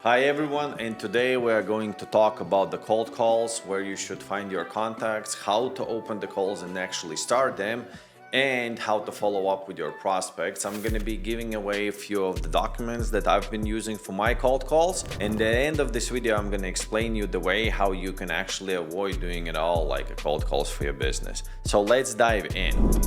Hi everyone, and today we are going to talk about the cold calls, where you should find your contacts, how to open the calls and actually start them, and how to follow up with your prospects. I'm going to be giving away a few of the documents that I've been using for my cold calls. And at the end of this video, I'm going to explain you the way how you can actually avoid doing it all like a cold calls for your business. So let's dive in.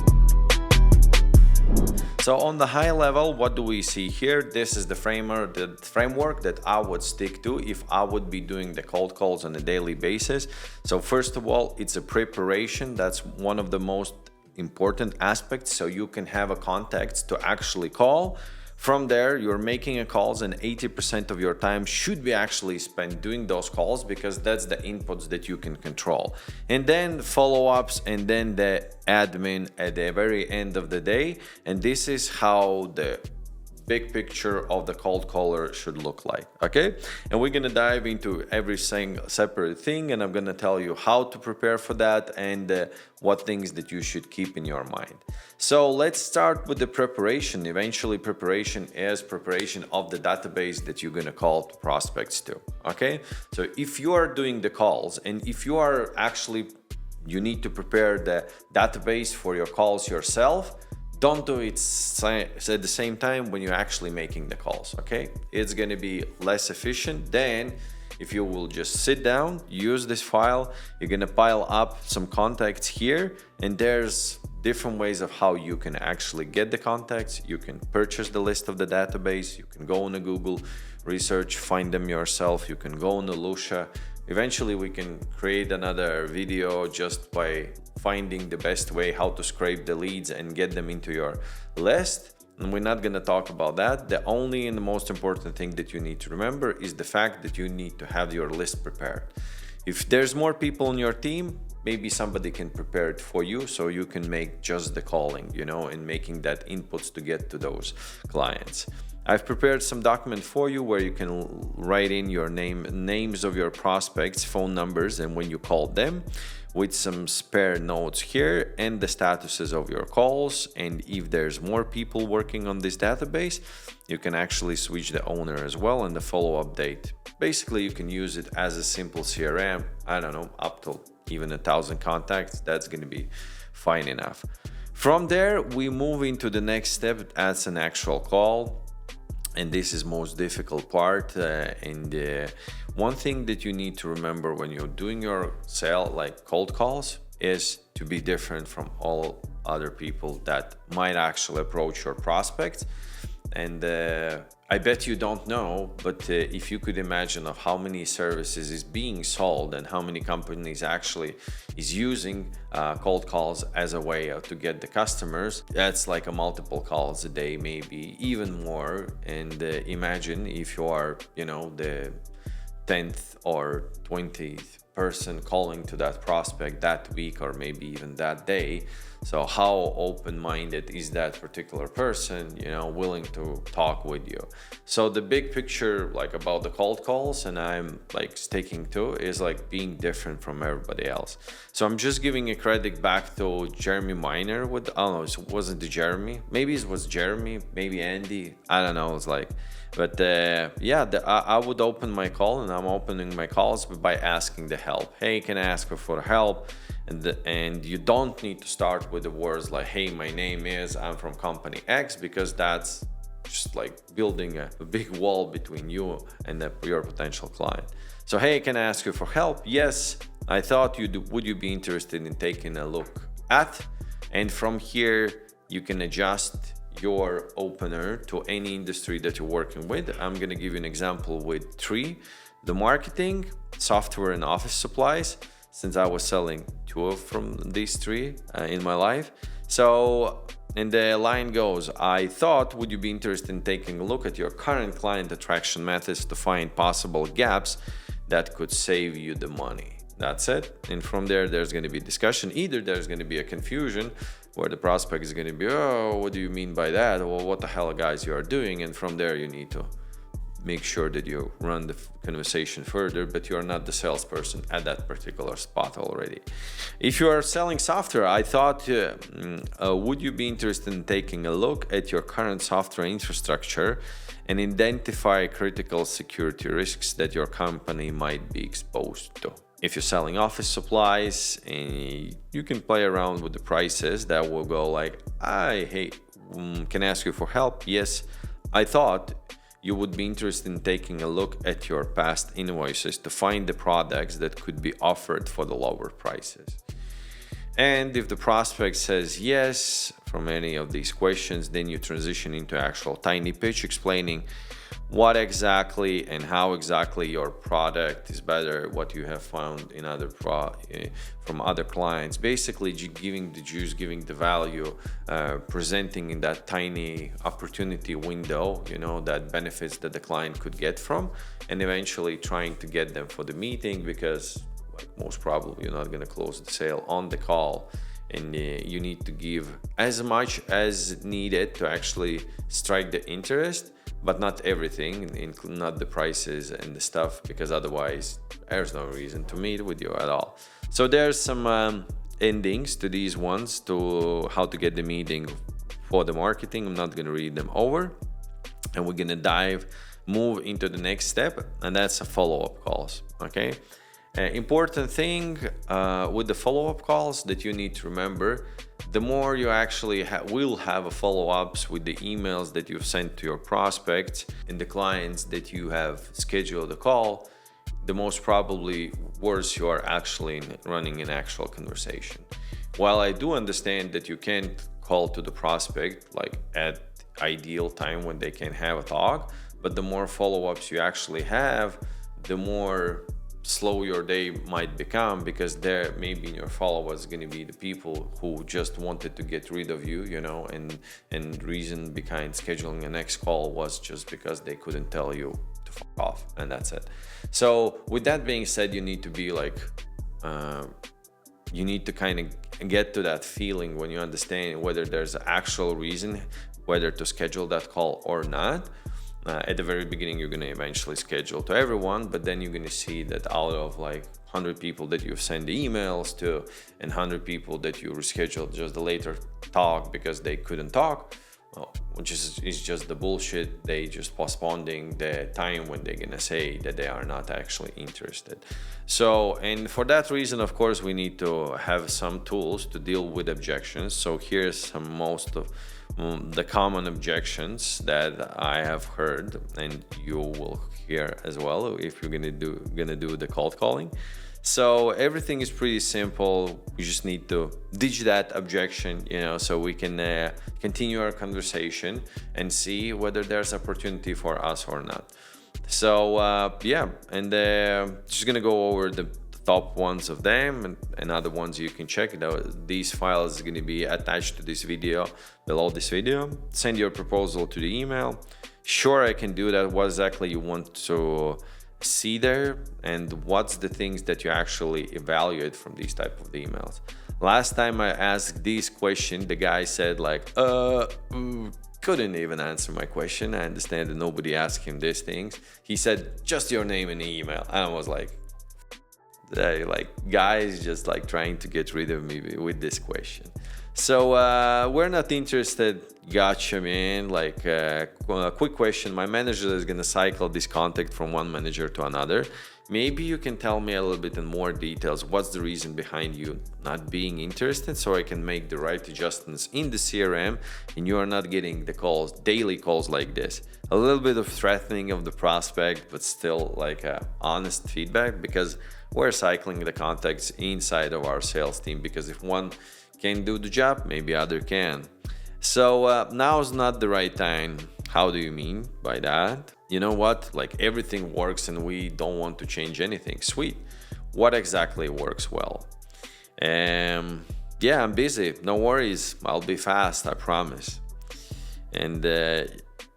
So on the high level, what do we see here? This is the framework that I would stick to if I would be doing the cold calls on a daily basis. So first of all, it's a preparation. That's one of the most important aspects, so you can have a contact to actually call. From there, you're making a calls, and 80% of your time should be actually spent doing those calls, because that's the inputs that you can control. And then follow-ups, and then the admin at the very end of the day. And this is how the big picture of the cold caller should look like. Okay, and we're gonna dive into every single separate thing, and I'm gonna tell you how to prepare for that and what things that you should keep in your mind. So let's start with the preparation. Eventually, preparation is preparation of the database that you're gonna call prospects to. Okay, so if you are doing the calls, and if you are actually, you need to prepare the database for your calls yourself, don't do it at the same time when you're actually making the calls, okay? It's gonna be less efficient than if you will just sit down, use this file. You're gonna pile up some contacts here, and there's different ways of how you can actually get the contacts. You can purchase the list of the database. You can go on a Google research, find them yourself. You can go on the Lucia. Eventually, we can create another video just by finding the best way how to scrape the leads and get them into your list. And we're not going to talk about that. The only and the most important thing that you need to remember is the fact that you need to have your list prepared. If there's more people in your team, maybe somebody can prepare it for you, so you can make just the calling, and making that inputs to get to those clients. I've prepared some document for you where you can write in your names of your prospects, phone numbers, and when you call them, with some spare notes here, and the statuses of your calls. And if there's more people working on this database, you can actually switch the owner as well, and the follow-up date. Basically, you can use it as a simple CRM. I don't know, up to even 1,000 contacts. That's going to be fine enough. From there, we move into the next step as an actual call. And this is most difficult part. One thing that you need to remember when you're doing your sale, like cold calls, is to be different from all other people that might actually approach your prospects. And I bet you don't know, but if you could imagine of how many services is being sold and how many companies actually is using cold calls as a way to get the customers, that's like a multiple calls a day, maybe even more. And imagine if you are, the 10th or 20th person calling to that prospect that week, or maybe even that day. So how open-minded is that particular person, willing to talk with you? So the big picture, like about the cold calls, and I'm like sticking to, is like being different from everybody else. So I'm just giving a credit back to Jeremy Miner with, I don't know, it wasn't the Jeremy, maybe it was Jeremy, maybe Andy, I don't know. It's like, but I would open my call, and I'm opening my calls by asking the help. Hey, can I ask for help? And you don't need to start with the words like, hey, my name is, I'm from company X, because that's just like building a big wall between you and your potential client. So, hey, can I ask you for help? Yes, I thought would you be interested in taking a look at? And from here, you can adjust your opener to any industry that you're working with. I'm going to give you an example with 3: the marketing, software, and office supplies, since I was selling 2 from these 3 in my life. So, and the line goes, I thought, would you be interested in taking a look at your current client attraction methods to find possible gaps that could save you the money? That's it. And from there, there's going to be discussion. Either there's going to be a confusion where the prospect is going to be, oh, what do you mean by that? Or what the hell, guys, you are doing? And from there, you need to make sure that you run the conversation further, but you are not the salesperson at that particular spot already. If you are selling software, I thought, would you be interested in taking a look at your current software infrastructure and identify critical security risks that your company might be exposed to? If you're selling office supplies, you can play around with the prices. That will go like, can I ask you for help? Yes, I thought you would be interested in taking a look at your past invoices to find the products that could be offered for the lower prices. And if the prospect says yes from any of these questions, then you transition into actual tiny pitch explaining what exactly and how exactly your product is better, what you have found in from other clients. Basically giving the juice, giving the value, presenting in that tiny opportunity window, that benefits that the client could get from, and eventually trying to get them for the meeting, because most probably you're not going to close the sale on the call, and you need to give as much as needed to actually strike the interest, but not everything, not the prices and the stuff, because otherwise there's no reason to meet with you at all. So there's some endings to these ones, to how to get the meeting for the marketing. I'm not going to read them over, and we're going to move into the next step, and that's a follow-up calls. Okay. Important thing with the follow-up calls that you need to remember: the more you actually will have a follow-ups with the emails that you've sent to your prospects and the clients that you have scheduled a call, the most probably worse you are actually running an actual conversation. While I do understand that you can't call to the prospect like at ideal time when they can have a talk, but the more follow-ups you actually have, the more slow your day might become, because there maybe in your followers going to be the people who just wanted to get rid of you, and reason behind scheduling a next call was just because they couldn't tell you to fuck off, and that's it. So with that being said, you need to be like, you need to kind of get to that feeling when you understand whether there's an actual reason whether to schedule that call or not. At the very beginning, you're going to eventually schedule to everyone, but then you're going to see that out of like 100 people that you've sent the emails to and 100 people that you rescheduled just the later talk because they couldn't talk, which is just the bullshit. They just postponing the time when they're going to say that they are not actually interested. So, and for that reason, of course, we need to have some tools to deal with objections. So here's some most of the common objections that I have heard, and you will hear as well if you're gonna do the cold calling. So everything is pretty simple. We just need to ditch that objection, so we can continue our conversation and see whether there's opportunity for us or not. So just gonna go over the top ones of them and other ones you can check it out. These files are going to be attached to this video, below this video. Send your proposal to the email. Sure, I can do that. What exactly you want to see there, and what's the things that you actually evaluate from these type of emails. Last time I asked this question, the guy said like, couldn't even answer my question. I understand that nobody asked him these things. He said, just your name in the email. And I was like, guys just like trying to get rid of me with this question. So we're not interested. Gotcha, man. Like a quick question. My manager is gonna cycle this contact from one manager to another. Maybe you can tell me a little bit in more details. What's the reason behind you not being interested, so I can make the right adjustments in the CRM and you are not getting the calls, daily calls like this. A little bit of threatening of the prospect, but still like a honest feedback, because we're cycling the contacts inside of our sales team, because if one can do the job, maybe other can. So now is not the right time. How do you mean by that? You know what? Like everything works and we don't want to change anything. Sweet. What exactly works well? Yeah, I'm busy. No worries. I'll be fast. I promise. And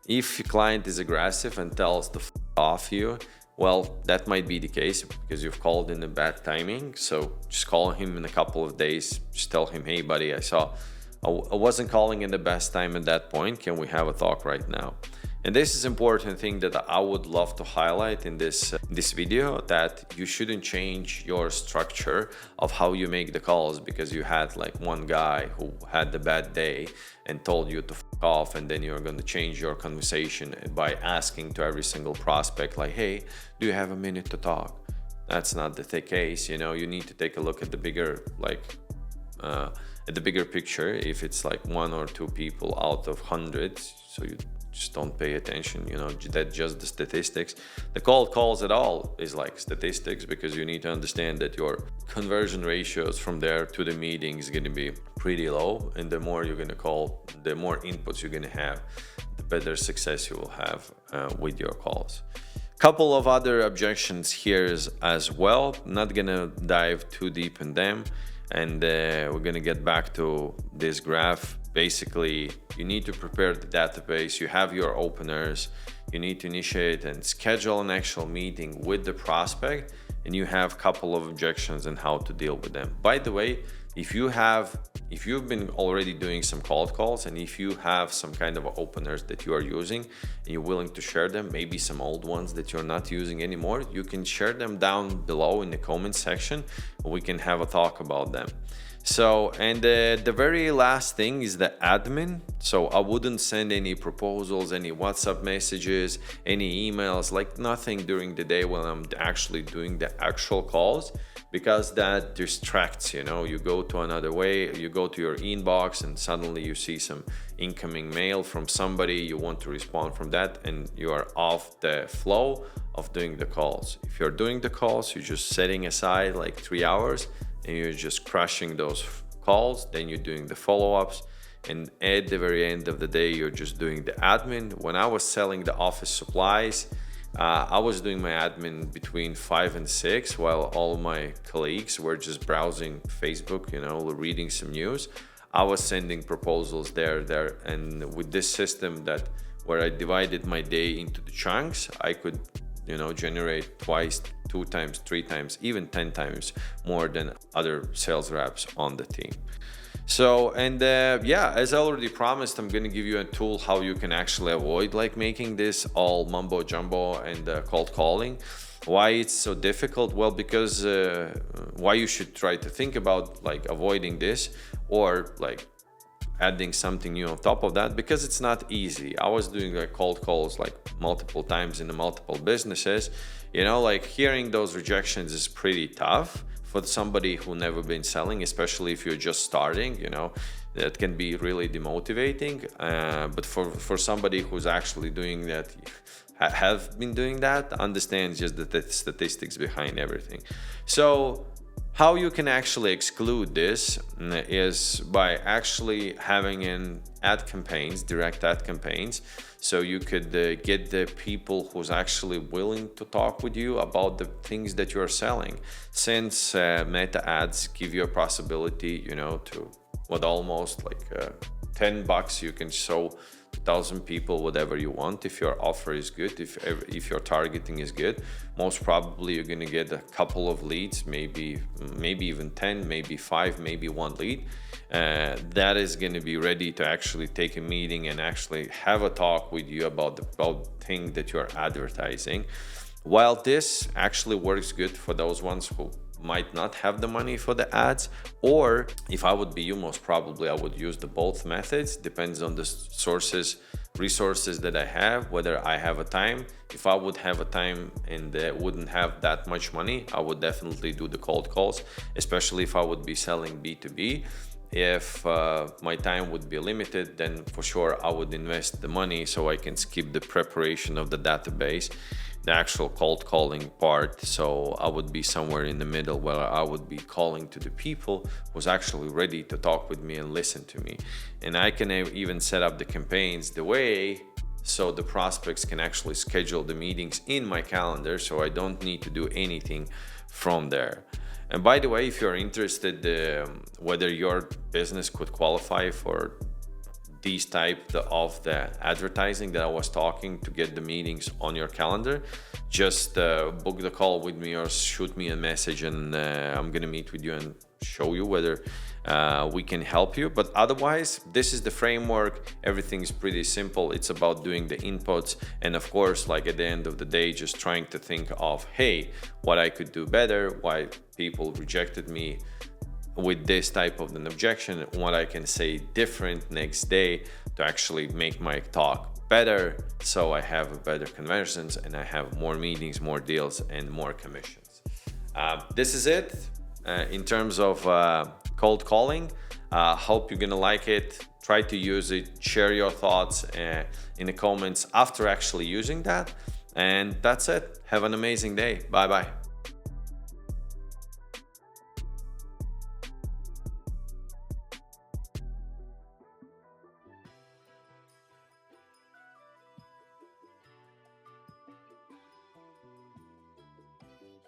if your client is aggressive and tells to f off you, well, that might be the case because you've called in a bad timing. So just call him in a couple of days. Just tell him, hey, buddy, I wasn't calling in the best time at that point. Can we have a talk right now? And this is important thing that I would love to highlight in this video, that you shouldn't change your structure of how you make the calls because you had like one guy who had the bad day and told you to fuck off, and then you're going to change your conversation by asking to every single prospect like, hey, do you have a minute to talk? That's not the case. You know, you need to take a look at the bigger at the bigger picture. If it's like one or two people out of hundreds, so you just don't pay attention, you know, that's just the statistics. The cold calls at all is like statistics, because you need to understand that your conversion ratios from there to the meeting is going to be pretty low, and the more you're going to call, the more inputs you're going to have, the better success you will have with your calls. Couple of other objections here as well. Not gonna dive too deep in them, and we're gonna get back to this graph. Basically, you need to prepare the database, you have your openers, you need to initiate and schedule an actual meeting with the prospect, and you have a couple of objections on how to deal with them. By the way, if you've been already doing some cold calls, and if you have some kind of openers that you are using and you're willing to share them, maybe some old ones that you're not using anymore, you can share them down below in the comment section. We can have a talk about them. So, and the very last thing is the admin. So I wouldn't send any proposals, any WhatsApp messages, any emails, like nothing during the day when I'm actually doing the actual calls, because that distracts, you know. You go to another way, you go to your inbox and suddenly you see some incoming mail from somebody, you want to respond from that, and you are off the flow of doing the calls. If you're doing the calls, you're just setting aside like 3 hours and you're just crushing those calls, then you're doing the follow-ups, and at the very end of the day, you're just doing the admin. When I was selling the office supplies, I was doing my admin between 5 and 6 while all my colleagues were just browsing Facebook, you know, reading some news. I was sending proposals there, and with this system that where I divided my day into the chunks, I could, you know, generate twice, 2 times, 3 times, even 10 times more than other sales reps on the team. So, and yeah, as I already promised, I'm gonna give you a tool how you can actually avoid like making this all mumbo jumbo and cold calling. Why it's so difficult? Well, because why you should try to think about like avoiding this or like adding something new on top of that, because it's not easy. I was doing like cold calls like multiple times in the multiple businesses, you know, like hearing those rejections is pretty tough for somebody who never been selling, especially if you're just starting, you know, that can be really demotivating. But for somebody who's actually doing that, have been doing that, understands just the statistics behind everything. So how you can actually exclude this is by actually having an ad campaigns, direct ad campaigns. So you could get the people who's actually willing to talk with you about the things that you're selling. Since meta ads give you a possibility, you know, to with almost like $10, you can show 1,000 people whatever you want. If your offer is good, if your targeting is good, most probably you're going to get a couple of leads, maybe even 10, maybe 5, maybe 1 lead. That is going to be ready to actually take a meeting and actually have a talk with you about the thing that you're advertising. While this actually works good for those ones who might not have the money for the ads, or if I would be you, most probably I would use the both methods. Depends on the resources that I have, whether I have a time. If I would have a time and wouldn't have that much money, I would definitely do the cold calls, especially if I would be selling B2B. If my time would be limited, then for sure I would invest the money so I can skip the preparation of the database, the actual cold calling part. So I would be somewhere in the middle where I would be calling to the people who's actually ready to talk with me and listen to me. And I can even set up the campaigns the way so the prospects can actually schedule the meetings in my calendar, so I don't need to do anything from there. And by the way, if you're interested whether your business could qualify for these type of the advertising that I was talking to get the meetings on your calendar, just book the call with me or shoot me a message, and I'm gonna meet with you and show you whether we can help you. But otherwise, this is the framework. Everything is pretty simple. It's about doing the inputs, and of course, like at the end of the day, just trying to think of, hey, what I could do better, why people rejected me with this type of an objection, what I can say different next day to actually make my talk better, so I have better conversions and I have more meetings, more deals, and more commissions. This is it in terms of cold calling. Hope you're gonna like it. Try to use it. Share your thoughts in the comments after actually using that. And that's it. Have an amazing day. Bye bye.